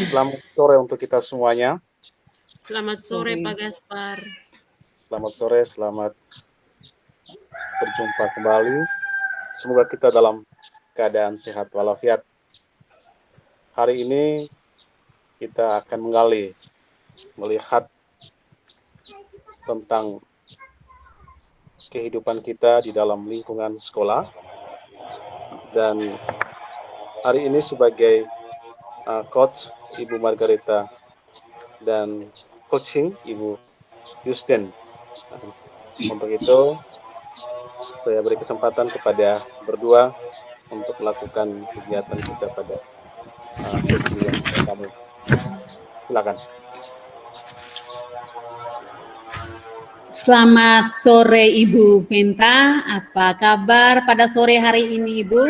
Selamat sore untuk kita semuanya. Selamat sore Pak Gaspar. Selamat sore, selamat berjumpa kembali. Semoga kita dalam keadaan sehat walafiat. Hari ini kita akan melihat tentang kehidupan kita di dalam lingkungan sekolah. Dan hari ini sebagai coach Ibu Margareta dan coaching Ibu Justin. Untuk itu saya beri kesempatan kepada berdua untuk melakukan kegiatan kita pada sesi yang pertama. Silakan. Selamat sore Ibu Venta, apa kabar pada sore hari ini Ibu?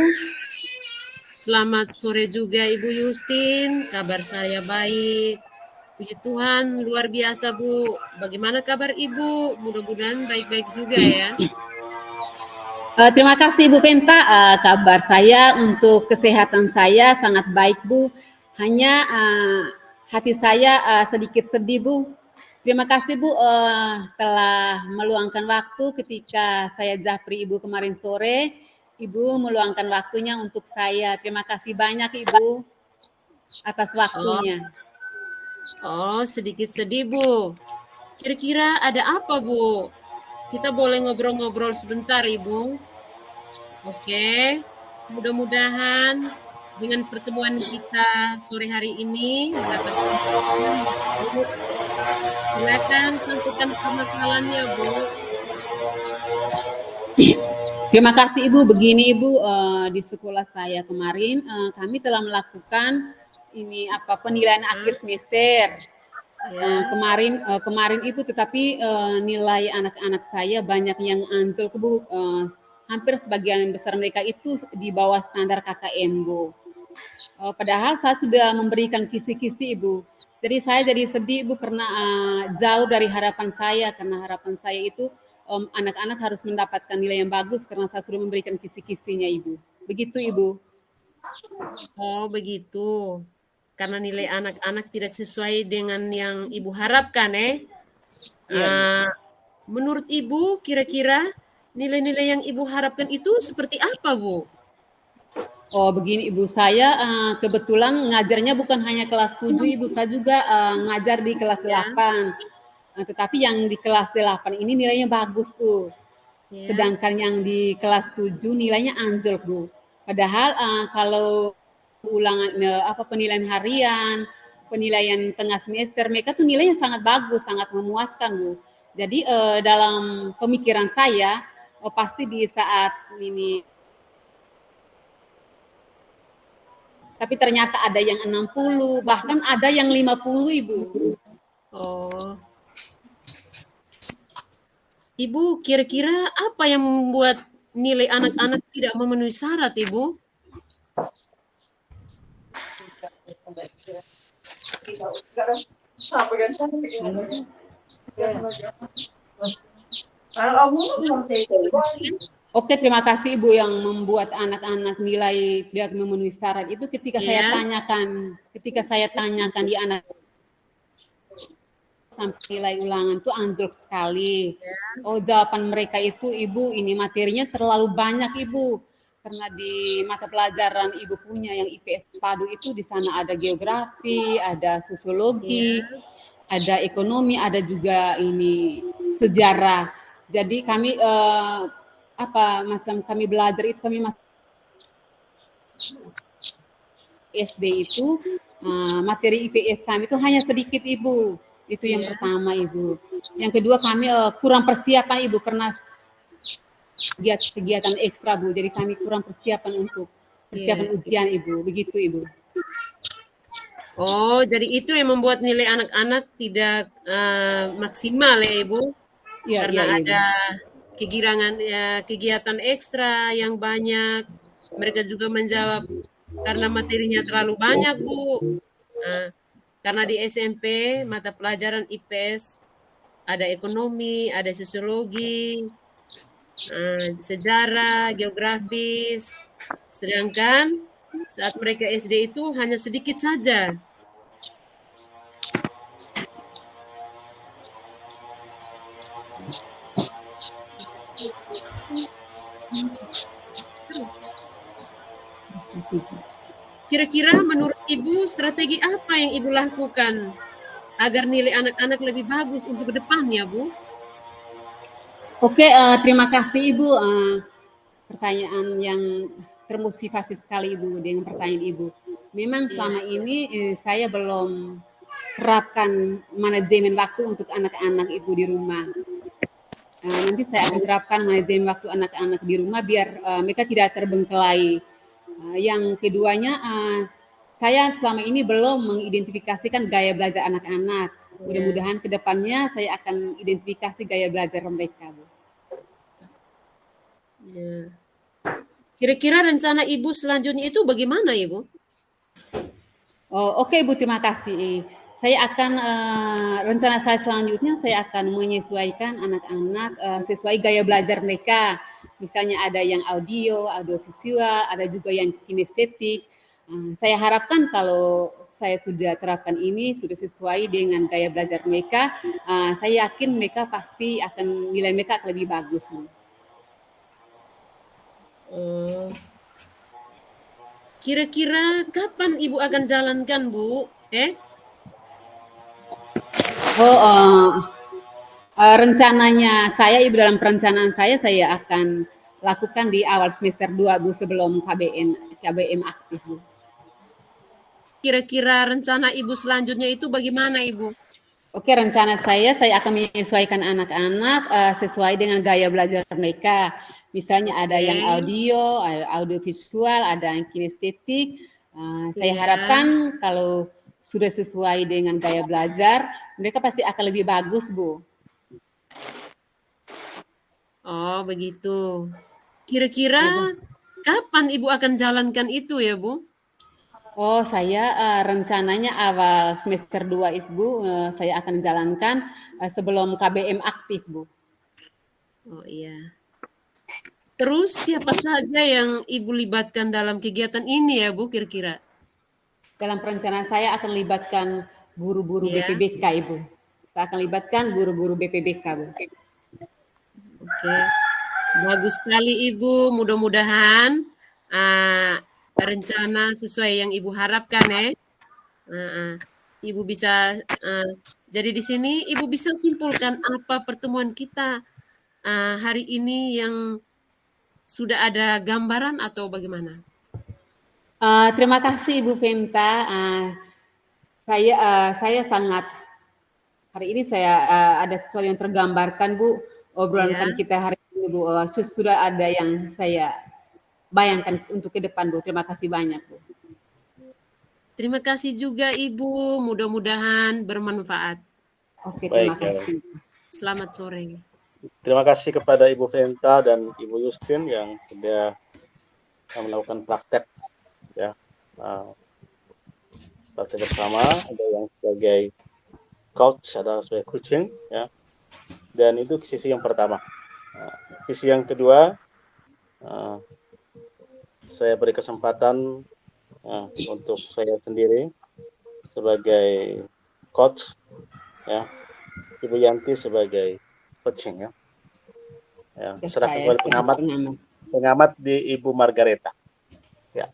Selamat sore juga Ibu Justin, kabar saya baik. Puji Tuhan, luar biasa Bu. Bagaimana kabar Ibu? Mudah-mudahan baik-baik juga ya. Terima kasih Bu Venta, kabar saya untuk kesehatan saya sangat baik Bu. Hanya hati saya sedikit sedih Bu. Terima kasih Bu telah meluangkan waktu ketika saya japri Ibu kemarin sore. Ibu meluangkan waktunya untuk saya. Terima kasih banyak Ibu atas waktunya. Oh, sedikit sedih Bu. Kira-kira ada apa Bu? Kita boleh ngobrol-ngobrol sebentar Ibu. Oke, mudah-mudahan dengan pertemuan kita sore hari ini mendapatkan Bu. Silakan sampaikan permasalahannya Bu. Terima kasih Ibu. Begini Ibu, di sekolah saya kemarin kami telah melakukan penilaian akhir semester. Kemarin itu tetapi nilai anak-anak saya banyak yang anjlok Bu. Hampir sebagian besar mereka itu di bawah standar KKM Bu. Padahal saya sudah memberikan kisi-kisi Ibu. Jadi saya jadi sedih Ibu karena jauh dari harapan saya, karena harapan saya itu anak-anak harus mendapatkan nilai yang bagus karena saya sudah memberikan kisi-kisinya Ibu. Begitu Ibu. Oh begitu. Karena nilai anak-anak tidak sesuai dengan yang Ibu harapkan Menurut Ibu kira-kira nilai-nilai yang Ibu harapkan itu seperti apa Bu? Oh begini Ibu, saya kebetulan ngajarnya bukan hanya kelas 7 Ibu, saya juga ngajar di kelas 8. Tetapi yang di kelas 8 ini nilainya bagus tuh. Sedangkan yang di kelas 7 nilainya anjlok Bu. Padahal kalau ulangan penilaian harian, penilaian tengah semester, mereka tuh nilainya sangat bagus, sangat memuaskan Bu. Jadi dalam pemikiran saya pasti di saat ini, tapi ternyata ada yang 60, bahkan ada yang 50 Ibu. Oh. Ibu, kira-kira apa yang membuat nilai anak-anak tidak memenuhi syarat, Ibu? Oke, terima kasih Ibu yang membuat anak-anak nilai tidak memenuhi syarat itu ketika saya tanyakan di anak sampai nilai ulangan itu anjlok sekali. Oh, jawaban mereka itu Ibu, ini materinya terlalu banyak Ibu. Karena di mata pelajaran Ibu punya yang IPS padu itu di sana ada geografi, ada sosiologi, ada ekonomi, ada juga ini sejarah. Jadi kami kami belajar itu kami masuk SD itu materi IPS kami itu hanya sedikit Ibu. Itu yang pertama Ibu. Yang kedua kami kurang persiapan Ibu karena kegiatan ekstra Bu. Jadi kami kurang persiapan untuk persiapan ujian Ibu. Begitu Ibu. Oh, jadi itu yang membuat nilai anak-anak tidak maksimal ya Ibu? Karena ada kegiatan ekstra yang banyak. Mereka juga menjawab karena materinya terlalu banyak Bu. Karena di SMP mata pelajaran IPS ada ekonomi, ada sosiologi, sejarah, geografis. Sedangkan saat mereka SD itu hanya sedikit saja. Terus, kira-kira menurut Ibu strategi apa yang Ibu lakukan agar nilai anak-anak lebih bagus untuk ke depannya, Bu? Oke, terima kasih Ibu. Pertanyaan yang termotivasi sekali Ibu dengan pertanyaan Ibu. Memang selama ini saya belum terapkan manajemen waktu untuk anak-anak Ibu di rumah. Nanti saya akan terapkan manajemen waktu anak-anak di rumah biar mereka tidak terbengkelai. Yang keduanya, saya selama ini belum mengidentifikasikan gaya belajar anak-anak. Mudah-mudahan ke depannya saya akan identifikasi gaya belajar mereka, Bu. Ya. Kira-kira rencana Ibu selanjutnya itu bagaimana, Ibu? Oh, oke, Bu, terima kasih. Saya akan rencana saya selanjutnya saya akan menyesuaikan anak-anak sesuai gaya belajar mereka. Misalnya ada yang audio visual, ada juga yang kinestetik. Saya harapkan kalau saya sudah terapkan ini sudah sesuai dengan gaya belajar mereka, saya yakin mereka pasti akan nilai mereka akan lebih bagus. Kira-kira kapan Ibu akan jalankan, Bu? Rencananya saya Ibu, dalam perencanaan saya akan lakukan di awal semester 2 Bu, sebelum KBM aktif Bu. Kira-kira rencana Ibu selanjutnya itu bagaimana, Ibu? Oke, rencana saya akan menyesuaikan anak-anak sesuai dengan gaya belajar mereka. Misalnya ada yang audio visual, ada yang kinestetik. Saya harapkan kalau sudah sesuai dengan gaya belajar, mereka pasti akan lebih bagus, Bu. Oh, begitu. Kira-kira kapan Ibu akan jalankan itu ya, Bu? Oh, saya rencananya awal semester 2 Ibu, saya akan jalankan sebelum KBM aktif, Bu. Oh iya. Terus siapa saja yang Ibu libatkan dalam kegiatan ini ya, Bu, kira-kira? Dalam perencanaan saya akan libatkan guru-guru BPBK, Ibu. Saya akan libatkan guru-guru BPBK, Bu. Oke. Bagus sekali, Ibu. Mudah-mudahan rencana sesuai yang Ibu harapkan ya. Ibu bisa jadi di sini Ibu bisa simpulkan apa pertemuan kita hari ini yang sudah ada gambaran atau bagaimana? Terima kasih Ibu Venta. Saya sangat hari ini saya ada sesuatu yang tergambarkan Bu, obrolan kita hari ini Bu. Sudah ada yang saya bayangkan untuk ke depan Bu. Terima kasih banyak Bu. Terima kasih juga Ibu, mudah-mudahan bermanfaat. Oke, terima kasih. Selamat sore. Terima kasih kepada Ibu Venta dan Ibu Justin yang sudah melakukan praktek ya, praktek bersama. Ada yang sebagai coach, ada sebagai coaching ya, dan itu sisi yang pertama. Sisi yang kedua, saya beri kesempatan untuk saya sendiri sebagai coach ya, Ibu Yanti sebagai coaching ya. Serahkan kepada pengamat di Ibu Margareta. Ya.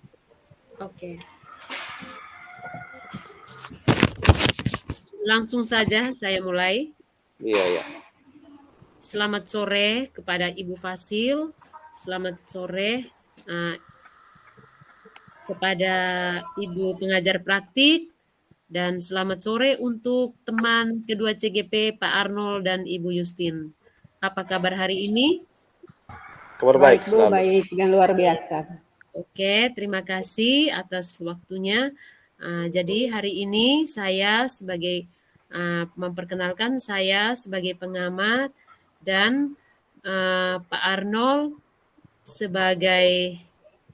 Oke. Langsung saja saya mulai. Iya. Selamat sore kepada Ibu Fasil. Selamat sore kepada Ibu pengajar praktik. Dan selamat sore untuk teman kedua CGP Pak Arnold dan Ibu Justin. Apa kabar hari ini? Kabar baik, Bu, baik dan luar biasa. Oke, terima kasih atas waktunya. Jadi hari ini saya sebagai memperkenalkan saya sebagai pengamat dan Pak Arnold sebagai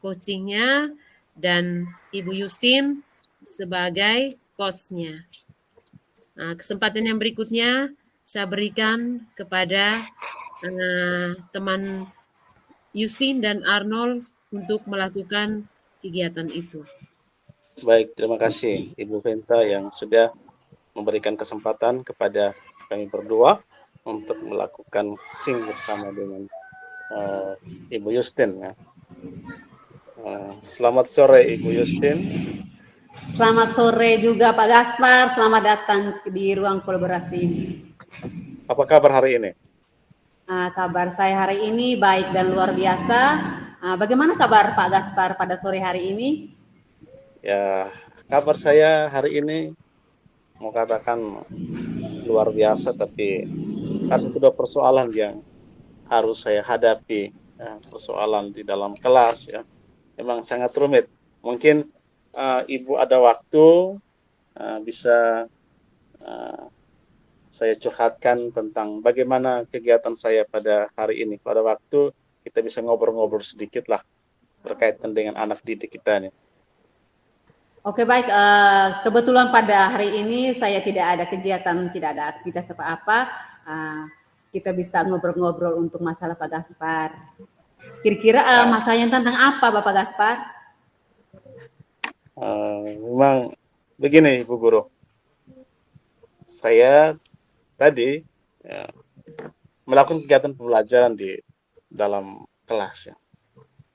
coachingnya dan Ibu Justin sebagai coachnya. Kesempatan yang berikutnya saya berikan kepada teman Justin dan Arnold untuk melakukan kegiatan itu. Baik, terima kasih Ibu Venta yang sudah memberikan kesempatan kepada kami berdua untuk melakukan coaching bersama dengan Ibu Justin ya. Selamat sore Ibu Justin. Selamat sore juga Pak Gaspar, selamat datang di ruang kolaborasi ini. Apa kabar hari ini? Kabar saya hari ini baik dan luar biasa. Bagaimana kabar Pak Gaspar pada sore hari ini? Ya, kabar saya hari ini mau katakan luar biasa, tapi ada satu dua persoalan yang harus saya hadapi. Ya, persoalan di dalam kelas ya, memang sangat rumit. Mungkin Ibu ada waktu bisa saya curhatkan tentang bagaimana kegiatan saya pada hari ini. Pada waktu kita bisa ngobrol-ngobrol sedikit lah berkaitan dengan anak didik kita nih. Oke baik, kebetulan pada hari ini saya tidak ada kegiatan, tidak ada aktivitas apa-apa. Kita bisa ngobrol-ngobrol untuk masalah Pak Gaspar. Kira-kira masalahnya tentang apa Bapak Gaspar? Memang begini Ibu Guru, saya tadi ya, melakukan kegiatan pembelajaran di dalam kelas ya.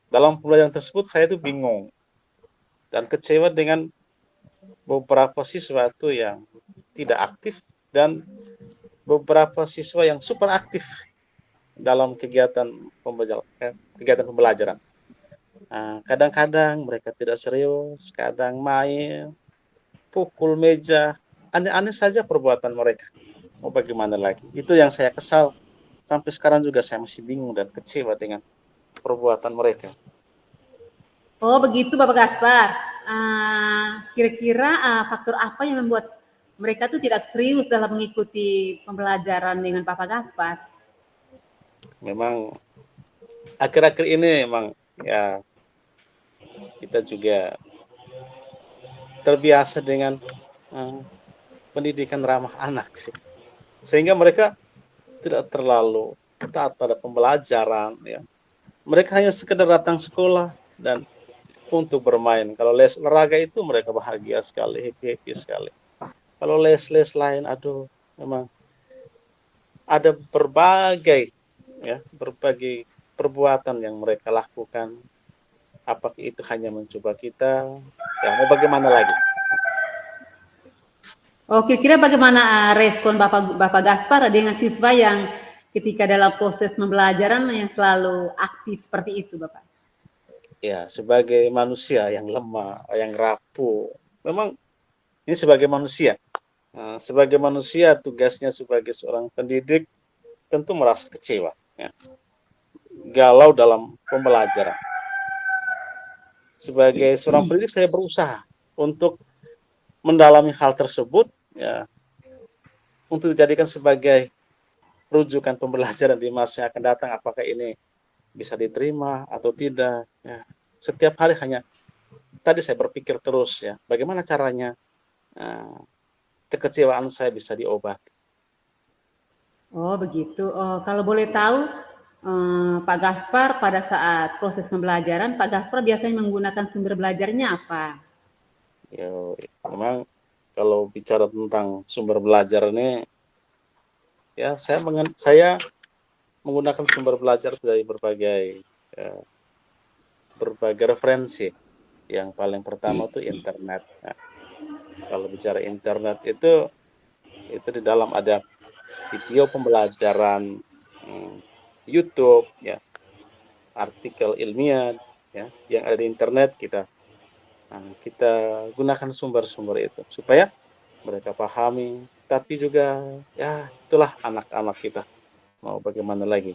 Dalam pembelajaran tersebut saya itu bingung dan kecewa dengan beberapa siswa itu yang tidak aktif dan beberapa siswa yang super aktif dalam kegiatan pembelajaran. Kadang-kadang mereka tidak serius, kadang main, pukul meja, aneh-aneh saja perbuatan mereka. Mau bagaimana lagi? Itu yang saya kesal. Sampai sekarang juga saya masih bingung dan kecewa dengan perbuatan mereka. Oh begitu Bapak Gaspar. Kira-kira faktor apa yang membuat mereka tuh tidak serius dalam mengikuti pembelajaran dengan Bapak Gaspar? Memang akhir-akhir ini memang ya kita juga terbiasa dengan pendidikan ramah anak sih. Sehingga mereka tidak terlalu taat pada pembelajaran ya. Mereka hanya sekedar datang sekolah dan untuk bermain. Kalau les olahraga itu mereka bahagia sekali, happy sekali. Kalau les-les lain, aduh, memang ada berbagai perbuatan yang mereka lakukan. Apakah itu hanya mencoba kita? Ya, mau bagaimana lagi? Oh, kira-kira bagaimana respon Bapak Gaspar dengan siswa yang ketika dalam proses pembelajaran yang selalu aktif seperti itu, Bapak? Ya, sebagai manusia yang lemah, yang rapuh, memang ini sebagai manusia. Sebagai manusia, tugasnya sebagai seorang pendidik tentu merasa kecewa, ya. Galau dalam pembelajaran. Sebagai seorang pendidik, saya berusaha untuk mendalami hal tersebut, ya, untuk dijadikan sebagai rujukan pembelajaran di masa yang akan datang. Apakah ini bisa diterima atau tidak? Ya. Setiap hari hanya tadi saya berpikir terus ya, bagaimana caranya kekecewaan saya bisa diobati. Oh begitu. Oh, kalau boleh tahu, Pak Gaspar pada saat proses pembelajaran, Pak Gaspar biasanya menggunakan sumber belajarnya apa? Ya, memang kalau bicara tentang sumber belajar ini, ya saya menggunakan sumber belajar dari berbagai referensi. Yang paling pertama itu internet. Nah, kalau bicara internet itu di dalam ada video pembelajaran, YouTube, ya, artikel ilmiah, ya, yang ada di internet kita gunakan sumber-sumber itu supaya mereka pahami. Tapi juga ya itulah anak-anak kita, mau bagaimana lagi.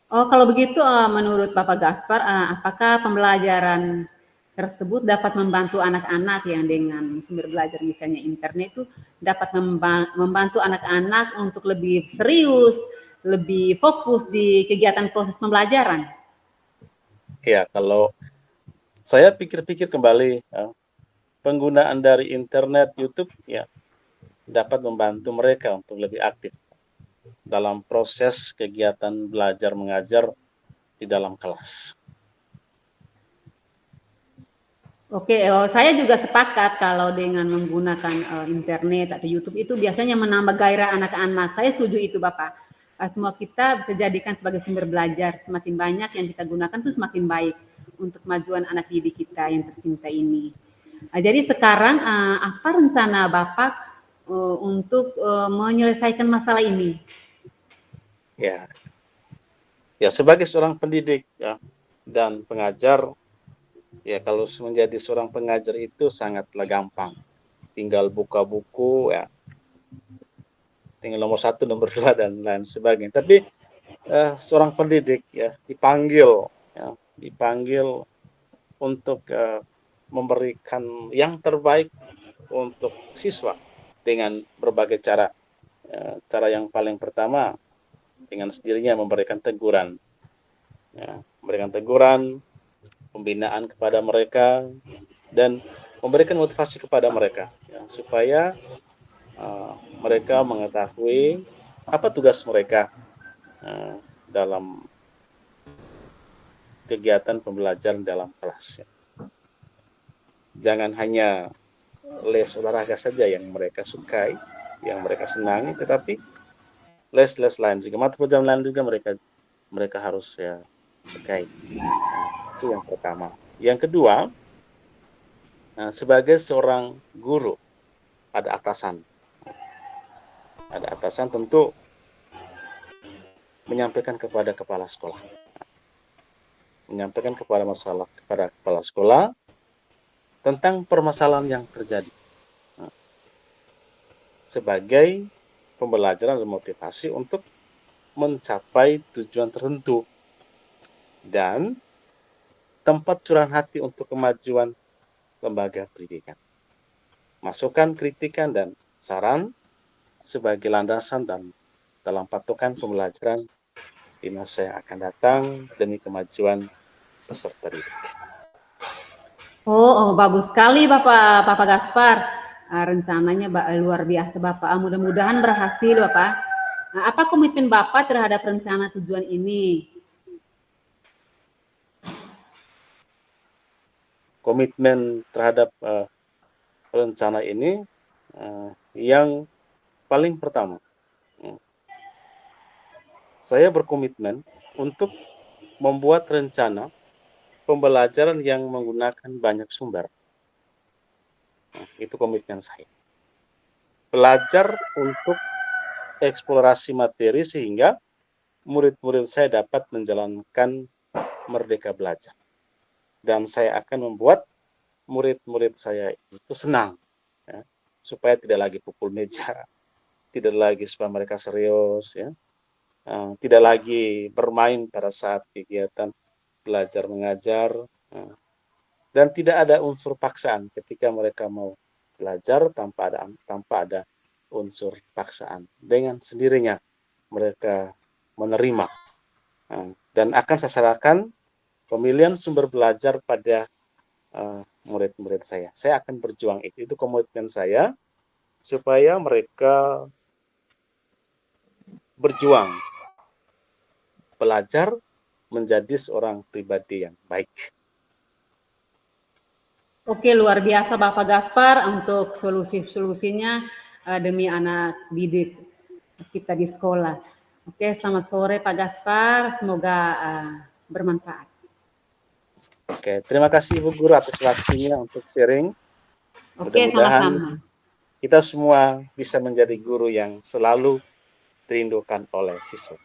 Oh kalau begitu menurut Bapak Gaspar, apakah pembelajaran tersebut dapat membantu anak-anak yang dengan sumber belajar misalnya internet itu dapat membantu anak-anak untuk lebih serius, lebih fokus di kegiatan proses pembelajaran? Ya, kalau saya pikir-pikir kembali, ya, penggunaan dari internet, YouTube, ya, dapat membantu mereka untuk lebih aktif dalam proses kegiatan belajar mengajar di dalam kelas. Oke, saya juga sepakat kalau dengan menggunakan internet atau YouTube itu biasanya menambah gairah anak-anak. Saya setuju itu, Bapak. semua kita bisa jadikan sebagai sumber belajar. Semakin banyak yang kita gunakan tuh semakin baik untuk kemajuan anak didik kita yang tercinta ini. Jadi sekarang apa rencana Bapak untuk menyelesaikan masalah ini? Ya, ya sebagai seorang pendidik ya dan pengajar, ya kalau menjadi seorang pengajar itu sangatlah gampang. Tinggal buka buku ya, tinggal nomor 1, nomor 2 dan lain sebagainya. Tapi seorang pendidik ya dipanggil untuk memberikan yang terbaik untuk siswa dengan berbagai cara. Cara yang paling pertama dengan sendirinya memberikan teguran, ya, memberikan teguran, pembinaan kepada mereka dan memberikan motivasi kepada mereka ya, supaya mereka mengetahui apa tugas mereka dalam kegiatan pembelajaran dalam kelas. Jangan hanya les olahraga saja yang mereka sukai, yang mereka senangi, tetapi les-les lain juga, mata pelajaran lain juga mereka harus ya sukai. Itu yang pertama. Yang kedua, sebagai seorang guru ada atasan. Ada atasan tentu menyampaikan kepada kepala sekolah. Menyampaikan kepada kepala sekolah tentang permasalahan yang terjadi. Sebagai pembelajaran dan motivasi untuk mencapai tujuan tertentu. Dan tempat curahan hati untuk kemajuan lembaga pendidikan. Masukan, kritikan, dan saran sebagai landasan dan dalam patokan pembelajaran di masa yang akan datang demi kemajuan peserta didik. Oh, bagus sekali Bapak Gaspar. Rencananya luar biasa Bapak. Mudah-mudahan berhasil Bapak. Apa komitmen Bapak terhadap rencana tujuan ini? Komitmen terhadap rencana ini yang paling pertama, saya berkomitmen untuk membuat rencana pembelajaran yang menggunakan banyak sumber. Itu komitmen saya. Belajar untuk eksplorasi materi sehingga murid-murid saya dapat menjalankan merdeka belajar. Dan saya akan membuat murid-murid saya itu senang, ya, supaya tidak lagi pukul meja, tidak lagi supaya mereka serius, ya, tidak lagi bermain pada saat kegiatan belajar mengajar, dan tidak ada unsur paksaan ketika mereka mau belajar tanpa ada unsur paksaan. Dengan sendirinya mereka menerima, dan akan saya sarankan pemilihan sumber belajar pada murid-murid saya. Saya akan berjuang itu komitmen saya supaya mereka berjuang belajar menjadi seorang pribadi yang baik. Oke, luar biasa Bapak Gaspar untuk solusi-solusinya demi anak didik kita di sekolah. Oke, selamat sore Pak Gaspar, semoga bermanfaat. Oke, terima kasih Ibu Guru atas waktunya untuk sharing. Oke, sama-sama. Kita semua bisa menjadi guru yang selalu dirindukan oleh siswa.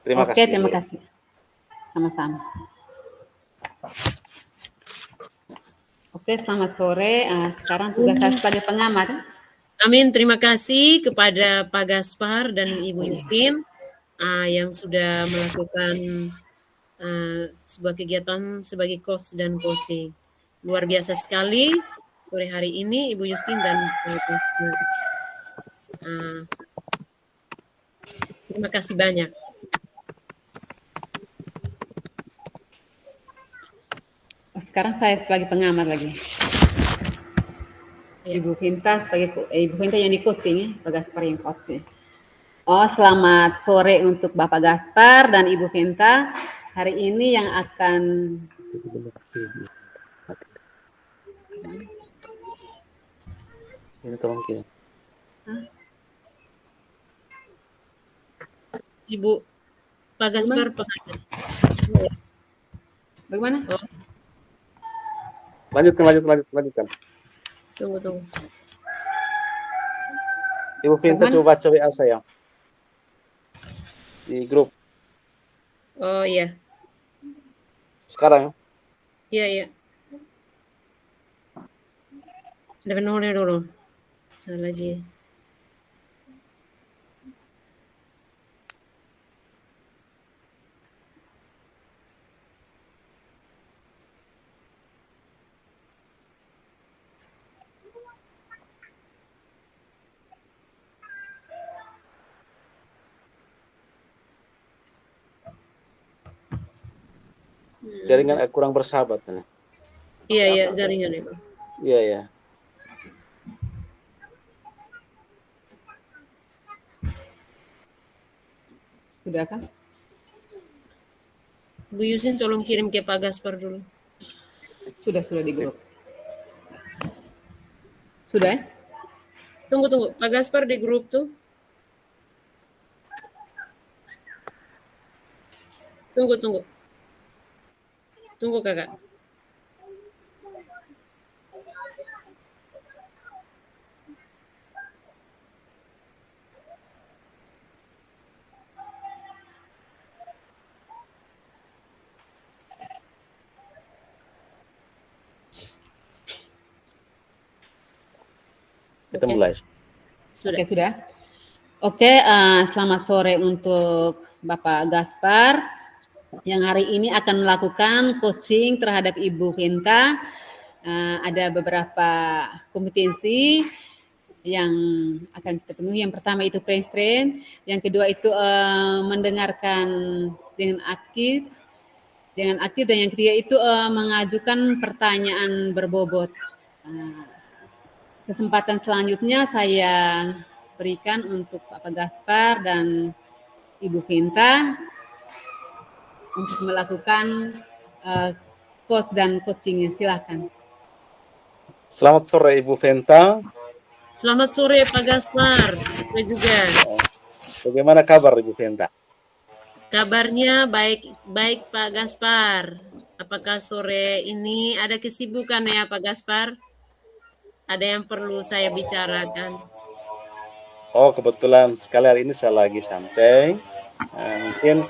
Terima kasih. Oke, terima kasih. Sama-sama. Oke, selamat sore. Sekarang tugas saya sebagai pengamat. Amin, terima kasih kepada Pak Gaspar dan Ibu Justin yang sudah melakukan sebuah kegiatan sebagai coach dan coaching. Luar biasa sekali sore hari ini Ibu Justin dan Pak Gaspar. Terima kasih banyak. Sekarang saya sebagai pengamat lagi. Ya. Ibu Vinta yang di coaching ya, Pak Gaspar yang coaching. Selamat sore untuk Bapak Gaspar dan Ibu Vinta. Hari ini yang akan ini tolong kirim. Ibu Pak Gaspar pengajar. Bagaimana? Oh, Lanjutkan. tunggu. Ibu Vinta Bagaimana? coba baca WA saya di grup Oh iya, sekarang. iya. Dengar dulu. Salah lagi. Jaringan kurang bersahabat ini. Iya, jaringan itu. Iya. Sudah kan? Bu Yusin tolong kirim ke Pak Gaspar dulu. Sudah di grup. Sudah ya? Tunggu. Pak Gaspar di grup tuh. Tunggu. Tunggu kakak. Kita Oke. mulai. Sudah. Oke, sudah. Oke, selamat sore untuk Bapak Gaspar yang hari ini akan melakukan coaching terhadap Ibu Vinta. Ada beberapa kompetensi yang akan kita penuhi. Yang pertama itu pre-train, yang kedua itu mendengarkan dengan aktif, dan yang ketiga itu mengajukan pertanyaan berbobot. Kesempatan selanjutnya saya berikan untuk Bapak Gaspar dan Ibu Vinta untuk melakukan course dan coachingnya. Silakan. Selamat sore Ibu Venta. Selamat sore Pak Gaspar. Sore juga. Bagaimana kabar Ibu Venta? Kabarnya baik Pak Gaspar. Apakah sore ini ada kesibukan ya Pak Gaspar? Ada yang perlu saya bicarakan? Oh, kebetulan sekali hari ini saya lagi santai. Mungkin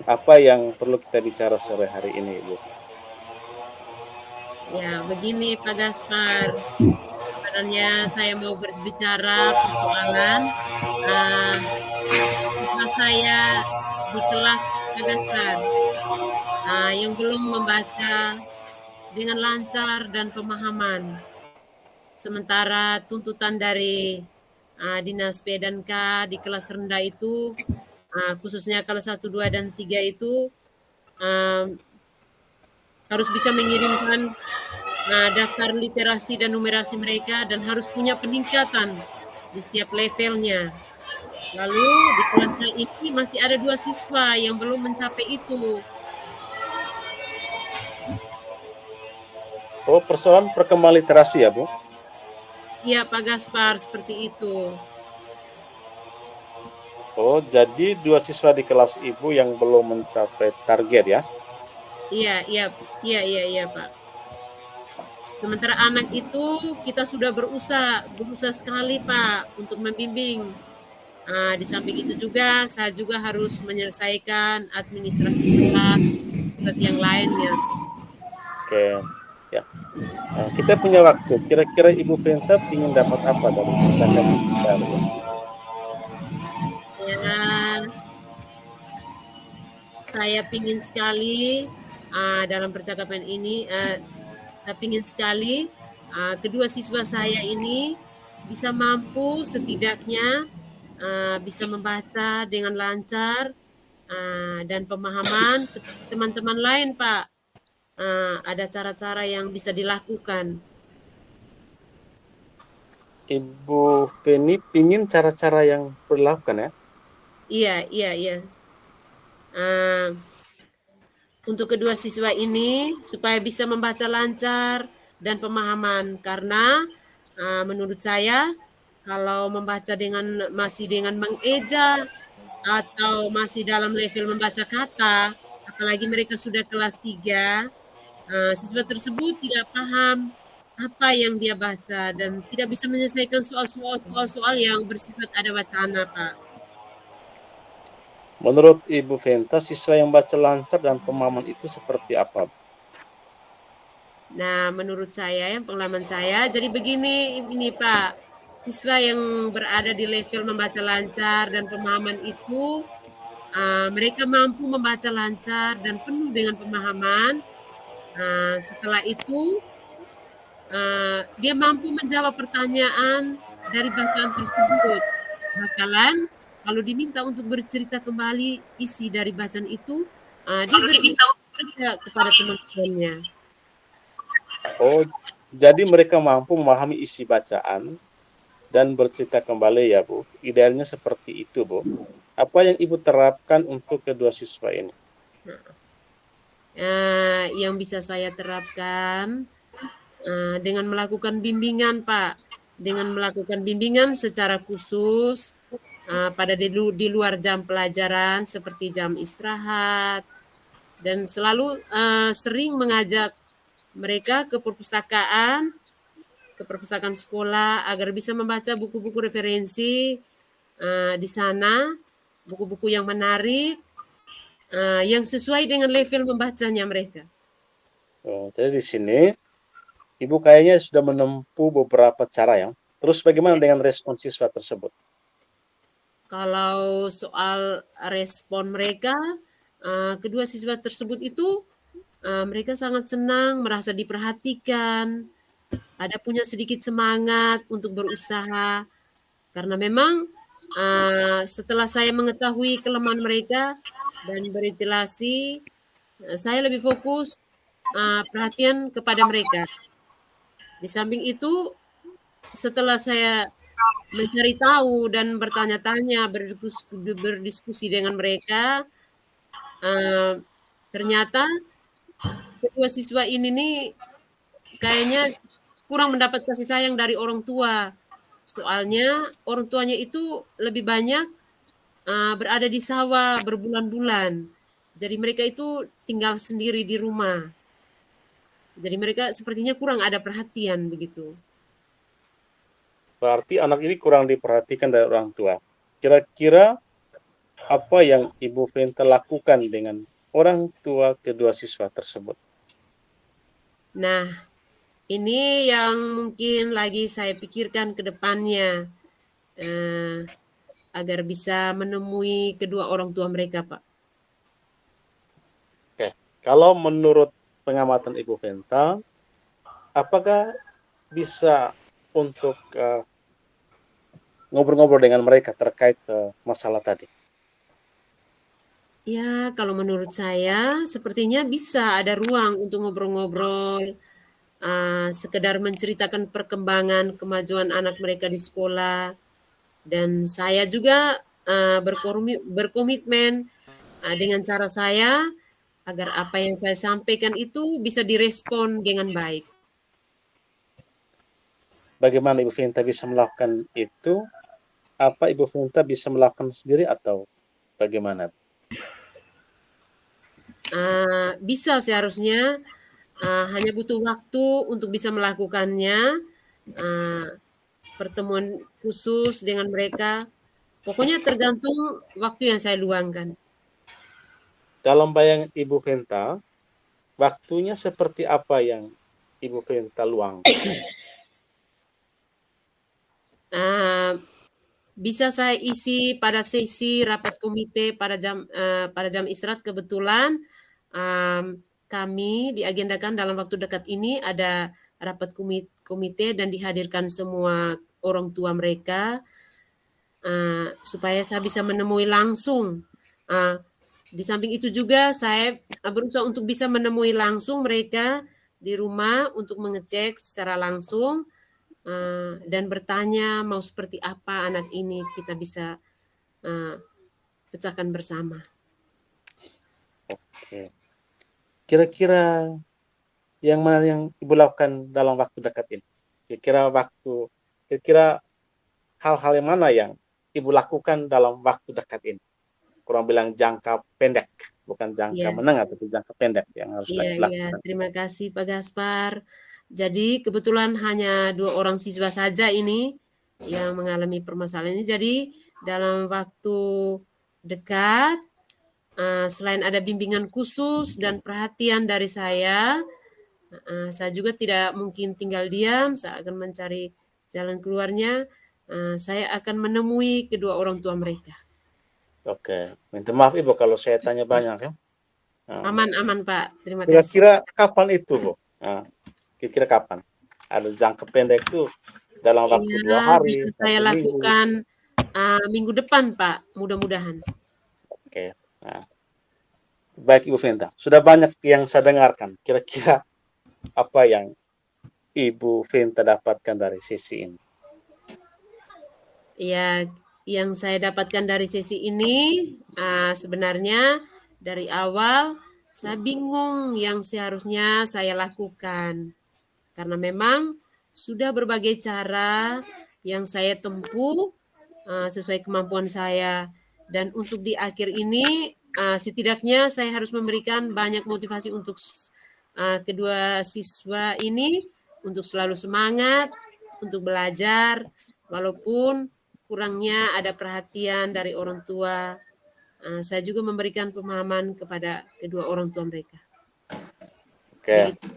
apa yang perlu kita bicara sore hari ini, Ibu? Ya, begini Pak Gaspar. Sebenarnya saya mau berbicara persoalan siswa saya di kelas Pak Gaspar yang belum membaca dengan lancar dan pemahaman. Sementara tuntutan dari Dinas P&K di kelas rendah itu, khususnya kelas 1, 2, dan 3 itu harus bisa mengirimkan daftar literasi dan numerasi mereka dan harus punya peningkatan di setiap levelnya. Lalu di kelasnya ini masih ada 2 siswa yang belum mencapai itu. Oh, persoalan perkembangan literasi ya, Bu? Iya Pak Gaspar, seperti itu. Oh, jadi 2 siswa di kelas Ibu yang belum mencapai target ya? Iya Pak. Sementara anak itu kita sudah berusaha sekali Pak untuk membimbing. Di samping itu juga saya juga harus menyelesaikan administrasi kelas, tugas yang lainnya. Oke, ya. Kita punya waktu. Kira-kira Ibu Venta ingin dapat apa dari percakapan kita? Ya, saya pingin sekali dalam percakapan ini, saya pingin sekali kedua siswa saya ini bisa mampu setidaknya bisa membaca dengan lancar dan pemahaman seperti teman-teman lain, Pak. Ada cara-cara yang bisa dilakukan. Ibu Penny ingin cara-cara yang dilakukan ya? Iya. Untuk kedua siswa ini supaya bisa membaca lancar dan pemahaman, karena menurut saya kalau membaca masih dengan mengeja atau masih dalam level membaca kata, apalagi mereka sudah kelas 3, siswa tersebut tidak paham apa yang dia baca dan tidak bisa menyelesaikan soal-soal yang bersifat ada wacana, Pak. Menurut Ibu Venta, siswa yang baca lancar dan pemahaman itu seperti apa? Nah, menurut saya, yang pengalaman saya, jadi begini ini Pak, siswa yang berada di level membaca lancar dan pemahaman itu, mereka mampu membaca lancar dan penuh dengan pemahaman. Setelah itu, dia mampu menjawab pertanyaan dari bacaan tersebut. Bakalan, kalau diminta untuk bercerita kembali isi dari bacaan itu, dia bisa bercerita kepada teman-temannya. Oh, jadi mereka mampu memahami isi bacaan dan bercerita kembali ya, Bu. Idealnya seperti itu, Bu. Apa yang Ibu terapkan untuk kedua siswa ini? Yang bisa saya terapkan dengan melakukan bimbingan, Pak. Dengan melakukan bimbingan secara khusus pada di luar jam pelajaran seperti jam istirahat dan selalu sering mengajak mereka ke perpustakaan sekolah agar bisa membaca buku-buku referensi di sana, buku-buku yang menarik, yang sesuai dengan level membacanya mereka. Oh, jadi di sini Ibu kayaknya sudah menempuh beberapa cara ya. Terus bagaimana dengan respon siswa tersebut? Kalau soal respon mereka, kedua siswa tersebut itu mereka sangat senang, merasa diperhatikan, ada punya sedikit semangat untuk berusaha. Karena memang setelah saya mengetahui kelemahan mereka dan berventilasi, saya lebih fokus perhatian kepada mereka. Di samping itu, setelah saya mencari tahu dan bertanya-tanya, berdiskusi dengan mereka, ternyata kedua siswa ini nih kayaknya kurang mendapat kasih sayang dari orang tua. Soalnya orang tuanya itu lebih banyak berada di sawah berbulan-bulan. Jadi mereka itu tinggal sendiri di rumah. Jadi mereka sepertinya kurang ada perhatian begitu. Berarti anak ini kurang diperhatikan dari orang tua. Kira-kira apa yang Ibu Venta lakukan dengan orang tua kedua siswa tersebut? Nah, ini yang mungkin lagi saya pikirkan ke depannya agar bisa menemui kedua orang tua mereka, Pak. Oke, kalau menurut pengamatan Ibu Venta, apakah bisa untuk ngobrol-ngobrol dengan mereka terkait masalah tadi? Ya, kalau menurut saya sepertinya bisa ada ruang untuk ngobrol-ngobrol, sekedar menceritakan perkembangan kemajuan anak mereka di sekolah. Dan saya juga berkomitmen dengan cara saya agar apa yang saya sampaikan itu bisa direspon dengan baik. Bagaimana Ibu Venta bisa melakukan itu? Apa Ibu Venta bisa melakukan sendiri atau bagaimana? Bisa seharusnya, hanya butuh waktu untuk bisa melakukannya, uh, pertemuan khusus dengan mereka. Pokoknya tergantung waktu yang saya luangkan. Dalam bayangan Ibu Venta, waktunya seperti apa yang Ibu Venta luangkan? Bisa saya isi pada sesi rapat komite pada jam istirahat. Kebetulan kami diagendakan dalam waktu dekat ini ada rapat komite dan dihadirkan semua orang tua mereka supaya saya bisa menemui langsung. Di samping itu juga saya berusaha untuk bisa menemui langsung mereka di rumah untuk mengecek secara langsung dan bertanya mau seperti apa anak ini kita bisa pecahkan bersama. Oke. Kira-kira yang mana yang Ibu lakukan dalam waktu dekat ini? Kira-kira hal-hal yang mana yang Ibu lakukan dalam waktu dekat ini? kurang bilang jangka pendek, bukan jangka Iya. menengah, tapi jangka pendek yang harus Iya, iya. dilakukan. Terima kasih Pak Gaspar. Jadi kebetulan hanya 2 orang siswa saja ini yang mengalami permasalahan ini. Jadi dalam waktu dekat, selain ada bimbingan khusus dan perhatian dari saya juga tidak mungkin tinggal diam, saya akan mencari jalan keluarnya. Saya akan menemui kedua orang tua mereka. Oke, minta maaf Ibu kalau saya tanya banyak ya. Nah, Aman, aman Pak. Terima kasih. kira-kira kapan itu, Bu? Nah, kira-kira kapan? Ada jangka pendek itu dalam waktu 2 Iya, hari, bisa 1 saya minggu. lakukan minggu depan, Pak, mudah-mudahan. Oke. Nah, baik Ibu Venta, sudah banyak yang saya dengarkan. Kira-kira apa yang Ibu Venta dapatkan dari sesi ini? Ya, yang saya dapatkan dari sesi ini sebenarnya dari awal saya bingung yang seharusnya saya lakukan. Karena memang sudah berbagai cara yang saya tempuh sesuai kemampuan saya. Dan untuk di akhir ini, setidaknya saya harus memberikan banyak motivasi untuk kedua siswa ini untuk selalu semangat, untuk belajar, walaupun kurangnya ada perhatian dari orang tua. Saya juga memberikan pemahaman kepada kedua orang tua mereka. Oke. Begitu.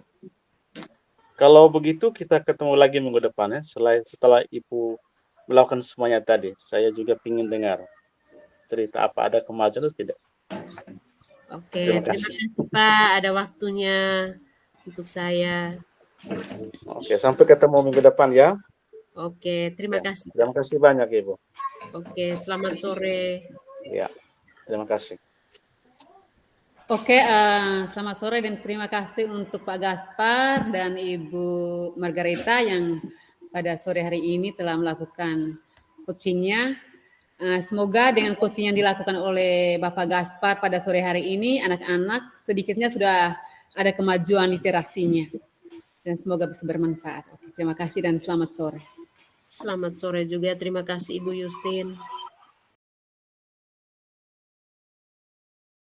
Kalau begitu kita ketemu lagi minggu depan ya. Setelah Ibu melakukan semuanya tadi, saya juga ingin dengar cerita apa ada kemajuan atau tidak. Oke, Terima terima kasih. kasih Pak. Ada waktunya untuk saya. Oke, sampai ketemu minggu depan ya. Oke, terima Ya. kasih Terima Pak. kasih banyak Ibu. Oke, selamat sore. Ya, terima kasih. Oke, selamat sore dan terima kasih untuk Pak Gaspar dan Ibu Margareta yang pada sore hari ini telah melakukan coachingnya. Semoga dengan coaching yang dilakukan oleh Bapak Gaspar pada sore hari ini, anak-anak sedikitnya sudah ada kemajuan literasinya. Dan semoga bisa bermanfaat. Oke, terima kasih dan selamat sore. Selamat sore juga. Terima kasih Ibu Justin.